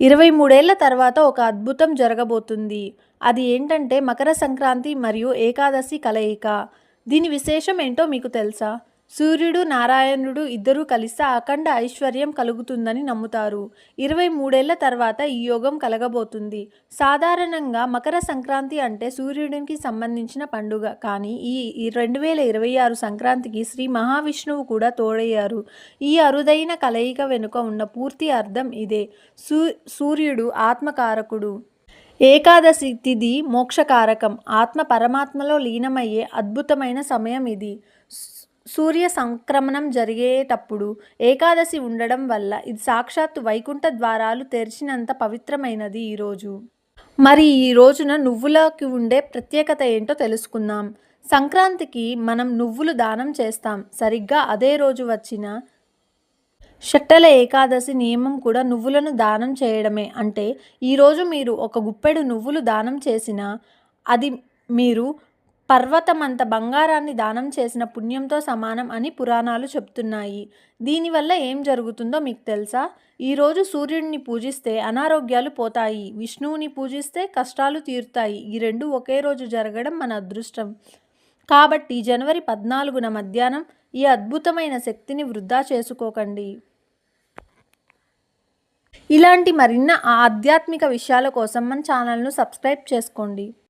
23 ఏళ్ల తర్వాత ఒక అద్భుతం జరగబోతుంది. అది ఏంటంటే మకర సంక్రాంతి మరియు ఏకాదశి కలయిక. దీని విశేషం ఏంటో మీకు తెలుసా? సూర్యుడు, నారాయణుడు ఇద్దరూ కలిస్తే అఖండ ఐశ్వర్యం కలుగుతుందని నమ్ముతారు. 23 ఏళ్ల తర్వాత ఈ యోగం కలగబోతుంది. సాధారణంగా మకర సంక్రాంతి అంటే సూర్యుడికి సంబంధించిన పండుగ. కానీ ఈ 2026 సంక్రాంతికి శ్రీ మహావిష్ణువు కూడా తోడయ్యారు. ఈ అరుదైన కలయిక వెనుక ఉన్న పూర్తి అర్థం ఇదే. సూర్యుడు ఆత్మకారకుడు. ఏకాదశి తిథి మోక్షకారకం. ఆత్మ పరమాత్మలో లీనమయ్యే అద్భుతమైన సమయం ఇది. సూర్య సంక్రమణం జరిగేటప్పుడు ఏకాదశి ఉండడం వల్ల ఇది సాక్షాత్తు వైకుంఠ ద్వారాలు తెరిచినంత పవిత్రమైనది ఈరోజు. మరి ఈ రోజున నువ్వులకి ఉండే ప్రత్యేకత ఏంటో తెలుసుకుందాం. సంక్రాంతికి మనం నువ్వులు దానం చేస్తాం. సరిగ్గా అదే రోజు వచ్చిన షట్టల ఏకాదశి నియమం కూడా నువ్వులను దానం చేయడమే. అంటే ఈరోజు మీరు ఒక గుప్పెడు నువ్వులు దానం చేసినా అది మీరు పర్వతమంత బంగారాన్ని దానం చేసిన పుణ్యంతో సమానం అని పురాణాలు చెప్తున్నాయి. దీనివల్ల ఏం జరుగుతుందో మీకు తెలుసా? ఈరోజు సూర్యుడిని పూజిస్తే అనారోగ్యాలు పోతాయి. విష్ణువుని పూజిస్తే కష్టాలు తీరుతాయి. ఈ రెండు ఒకే రోజు జరగడం మన అదృష్టం. కాబట్టి జనవరి 14న మధ్యాహ్నం ఈ అద్భుతమైన శక్తిని వృధా చేసుకోకండి. ఇలాంటి మరిన్ని ఆధ్యాత్మిక విషయాల కోసం మన ఛానల్ను సబ్స్క్రైబ్ చేసుకోండి.